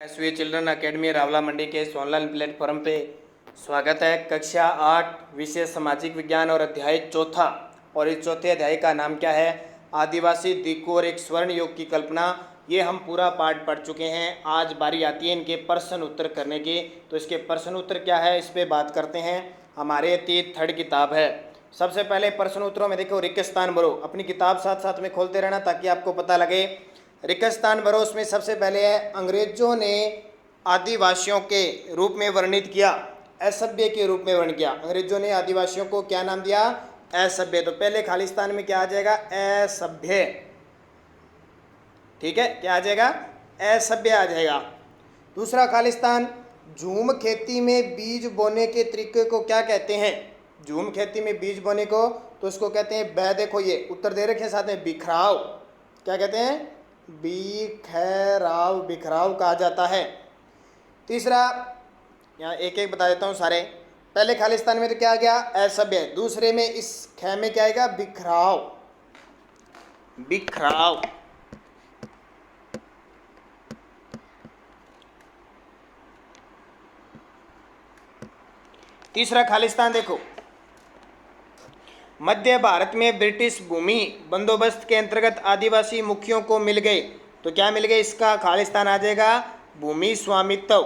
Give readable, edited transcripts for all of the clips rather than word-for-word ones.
SV children academy Rawla मंडी के इस online platform पे स्वागत है। कक्षा 8 विषय सामाजिक विज्ञान और अध्याय चौथा, और इस चौथे अध्याय का नाम क्या है? आदिवासी दिक्कू और एक स्वर्ण युग की कल्पना। ये हम पूरा पाठ पढ़ चुके हैं। आज बारी आती है इनके प्रश्न उत्तर करने की। तो इसके प्रश्न उत्तर क्या है, इस पर बात करते हैं। हमारे 3rd किताब है। सबसे पहले प्रश्न उत्तरों में देखो, रिक्तस्थान भरो। अपनी किताब साथ साथ में खोलते रहना ताकि आपको पता लगे। रिक्तस्थान भरो, उसमें सबसे पहले है अंग्रेजों ने आदिवासियों के रूप में वर्णित किया, असभ्य के रूप में वर्णित किया। अंग्रेजों ने आदिवासियों को क्या नाम दिया? असभ्य। तो पहले खालिस्तान में क्या आ जाएगा? असभ्य। ठीक है, क्या आ जाएगा? असभ्य आ जाएगा। दूसरा खालिस्तान, झूम खेती में बीज बोने के तरीके को क्या कहते हैं? झूम खेती में बीज बोने को तो उसको कहते हैं देखो ये उत्तर दे रखे साथ में बिखराव। क्या कहते हैं? बिखराव। बिखराव कहा जाता है। तीसरा, यहाँ एक एक बता देता हूँ सारे। पहले खालिस्तान में तो क्या आ गया? असभ्य। दूसरे में इस ख में क्या आएगा? बिखराव। बिखराव। तीसरा खालिस्तान देखो, मध्य भारत में ब्रिटिश भूमि बंदोबस्त के अंतर्गत आदिवासी मुखियों को मिल गए। तो क्या मिल गए? इसका खालिस्तान आ जाएगा भूमि स्वामित्व।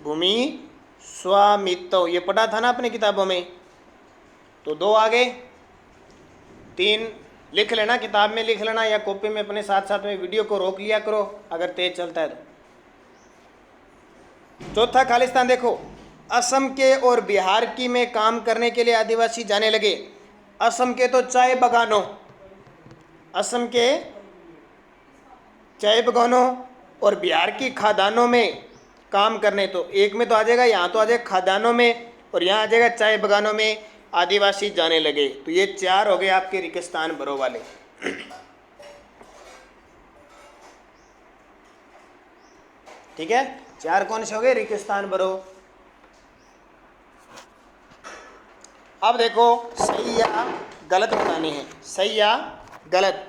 भूमि स्वामित्व, ये पढ़ा था ना अपनी किताबों में। तो 2 आ गए। 3 लिख लेना, किताब में लिख लेना या कॉपी में अपने साथ साथ में वीडियो को रोक लिया करो अगर तेज चलता है तो। चौथा खालिस्तान देखो, असम के और बिहार की में काम करने के लिए आदिवासी जाने लगे। असम के तो चाय बगानों, असम के चाय बगानों और बिहार की खादानों में काम करने। तो एक में तो आ जाएगा, यहाँ तो आ जाएगा खादानों में और यहाँ आ जाएगा चाय बगानों में आदिवासी जाने लगे। तो ये 4 हो गए आपके रिक्तस्थान भरो वाले। ठीक है, 4 कौन से हो गए? रिक्तस्थान भरो। अब देखो, सही या गलत बताने हैं। सही या गलत।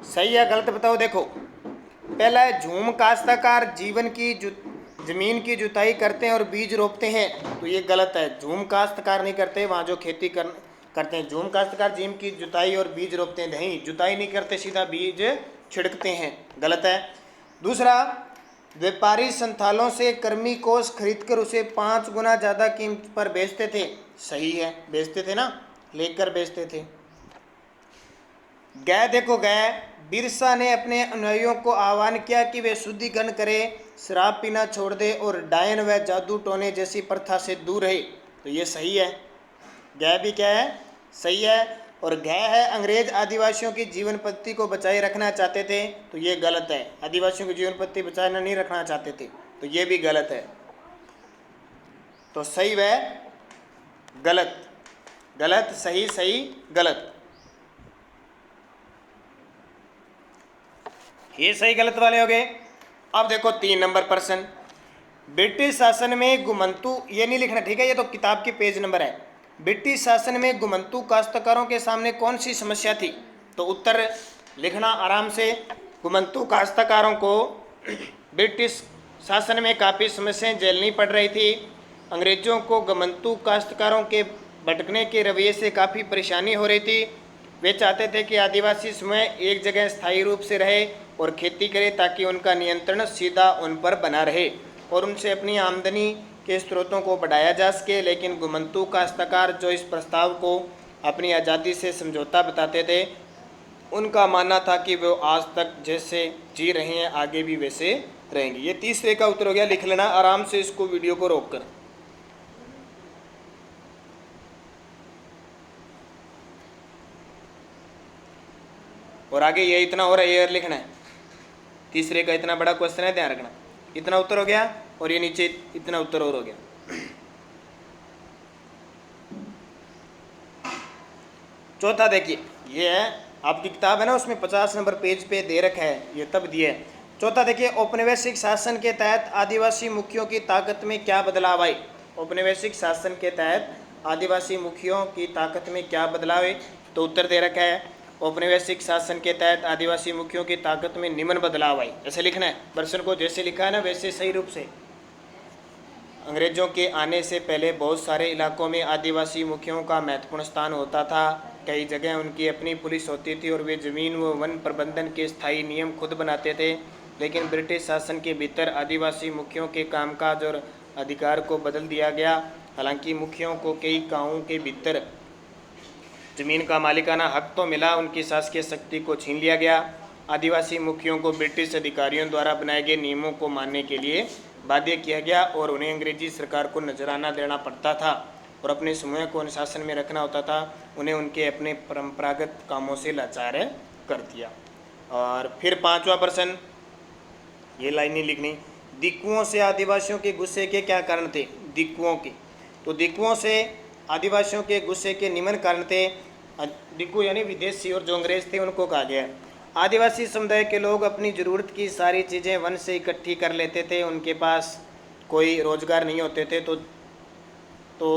सही या गलत बताओ। देखो, पहला है झूम काश्तकार जीवन की जमीन की जुताई करते हैं और बीज रोपते हैं। तो ये गलत है। झूम काश्तकार नहीं करते, वहाँ जो खेती करते हैं। झूम काश्तकार जीवन की जुताई और बीज रोपते हैं, नहीं जुताई नहीं करते, सीधा बीज छिड़कते हैं। गलत है। दूसरा, व्यापारी संथालों से कर्मी कोष खरीदकर उसे 5 गुना ज़्यादा कीमत पर बेचते थे। सही है, बेचते थे ना, लेकर बेचते थे। गाय देखो, गाय बिरसा ने अपने अनुयायियों को आह्वान किया कि वे शुद्धिकरण करें, शराब पीना छोड़ दे और डायन व जादू टोने जैसी प्रथा से दूर रहे। तो ये सही है। गाय भी क्या है? सही है। और गाय है, अंग्रेज आदिवासियों की जीवन पद्धति को बचाए रखना चाहते थे। तो ये गलत है। आदिवासियों की जीवन पद्धति बचाए नहीं रखना चाहते थे, तो ये भी गलत है। तो सही व गलत। गलत, सही, सही, गलत। ये सही गलत वाले हो गए। अब देखो 3 नंबर प्रश्न, ब्रिटिश शासन में घुमंतू, ये नहीं लिखना, ठीक है, ये तो किताब की पेज नंबर है। ब्रिटिश शासन में घुमंतू काश्तकारों के सामने कौन सी समस्या थी? तो उत्तर लिखना आराम से। घुमंतू काश्तकारों को ब्रिटिश शासन में काफ़ी समस्याएं झेलनी पड़ रही थी। अंग्रेजों को घुमंतू काश्तकारों के भटकने के रवैये से काफ़ी परेशानी हो रही थी। वे चाहते थे कि आदिवासी समूह एक जगह स्थायी रूप से रहे और खेती करे ताकि उनका नियंत्रण सीधा उन पर बना रहे और उनसे अपनी आमदनी के स्रोतों को बढ़ाया जा सके। लेकिन घुमंतू काश्तकार जो इस प्रस्ताव को अपनी आज़ादी से समझौता बताते थे, उनका मानना था कि वो आज तक जैसे जी रहे हैं आगे भी वैसे रहेंगे। ये तीसरे का उत्तर हो गया। लिख लेना आराम से इसको, वीडियो को रोक कर। और आगे ये इतना हो रहा है, ये लिखना है। तीसरे का इतना बड़ा क्वेश्चन है, ध्यान रखना। इतना उत्तर हो गया और ये नीचे इतना उत्तर और हो गया। चौथा देखिए, ये है आपकी किताब है ना, उसमें 50 नंबर पेज पे दे रखा है, ये तब दिए। चौथा देखिए, औपनिवेशिक शासन के तहत आदिवासी मुखियों की ताकत में क्या बदलाव आए? औपनिवेशिक शासन के तहत आदिवासी मुखियों की ताकत में क्या बदलाव है? तो उत्तर दे रखा है औपनिवेशिक शासन के तहत आदिवासी मुखियों की ताकत में निम्न बदलाव आई। ऐसे लिखना है प्रश्न को, जैसे लिखा है ना वैसे सही रूप से। अंग्रेजों के आने से पहले बहुत सारे इलाकों में आदिवासी मुखियों का महत्वपूर्ण स्थान होता था। कई जगह उनकी अपनी पुलिस होती थी और वे जमीन व वन प्रबंधन के स्थायी नियम खुद बनाते थे। लेकिन ब्रिटिश शासन के भीतर आदिवासी मुखियों के कामकाज और अधिकार को बदल दिया गया। हालांकि मुखियों को कई गांवों के भीतर जमीन का मालिकाना हक तो मिला, उनकी शासकीय शक्ति को छीन लिया गया। आदिवासी मुखियों को ब्रिटिश अधिकारियों द्वारा बनाए गए नियमों को मानने के लिए बाध्य किया गया और उन्हें अंग्रेजी सरकार को नजराना देना पड़ता था और अपने समूह को अनुशासन में रखना होता था। उन्हें उनके अपने परंपरागत कामों से लाचार कर दिया। और फिर 5वां प्रश्न, ये लाइनें लिखनी। दिक्कुओं से आदिवासियों के गुस्से के क्या कारण थे? दिक्कुओं के, तो दिक्कुओं से आदिवासियों के गुस्से के निम्न कारण थे। दिक्कु यानी विदेशी और जो अंग्रेज थे उनको कहा गया। आदिवासी समुदाय के लोग अपनी ज़रूरत की सारी चीज़ें वन से इकट्ठी कर लेते थे। उनके पास कोई रोज़गार नहीं होते थे तो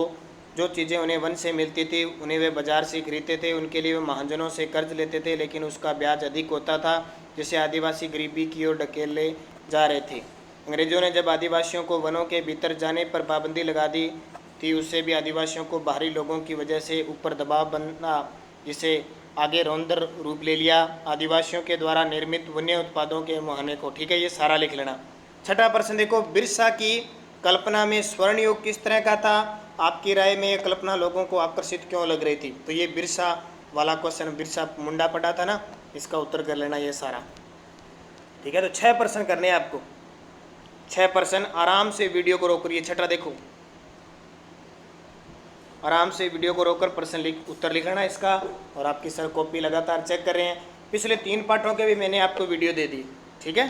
जो चीज़ें उन्हें वन से मिलती थी उन्हें वे बाज़ार से खरीदते थे। उनके लिए वे महाजनों से कर्ज लेते थे, लेकिन उसका ब्याज अधिक होता था, जिससे आदिवासी गरीबी की ओर ढकेले जा रहे थे। अंग्रेज़ों ने जब आदिवासियों को वनों के भीतर जाने पर पाबंदी लगा दी थी, उससे भी आदिवासियों को बाहरी लोगों की वजह से ऊपर दबाव बना, जिसे आगे रौंदर रूप ले लिया। आदिवासियों के द्वारा निर्मित वन्य उत्पादों के मुहाने को, ठीक है, ये सारा लिख लेना। 6वां प्रश्न देखो, बिरसा की कल्पना में स्वर्ण युग किस तरह का था? आपकी राय में ये कल्पना लोगों को आकर्षित क्यों लग रही थी? तो ये बिरसा वाला क्वेश्चन, बिरसा मुंडा पड़ा था ना, इसका उत्तर कर लेना ये सारा, ठीक है। तो 6 प्रश्न करने हैं आपको, 6 प्रश्न। आराम से वीडियो को रोक करिए। 6वां देखो, आराम से वीडियो को रोककर प्रश्न उत्तर लिख लेना इसका। और आपकी सर कॉपी लगातार चेक कर रहे हैं। पिछले 3 पाठों के भी मैंने आपको वीडियो दे दी, ठीक है।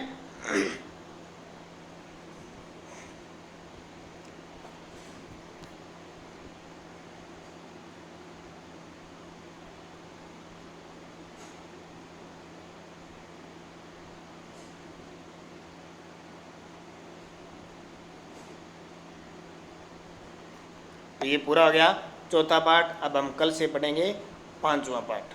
तो ये पूरा हो गया 4था पाठ। अब हम कल से पढ़ेंगे 5वां पाठ।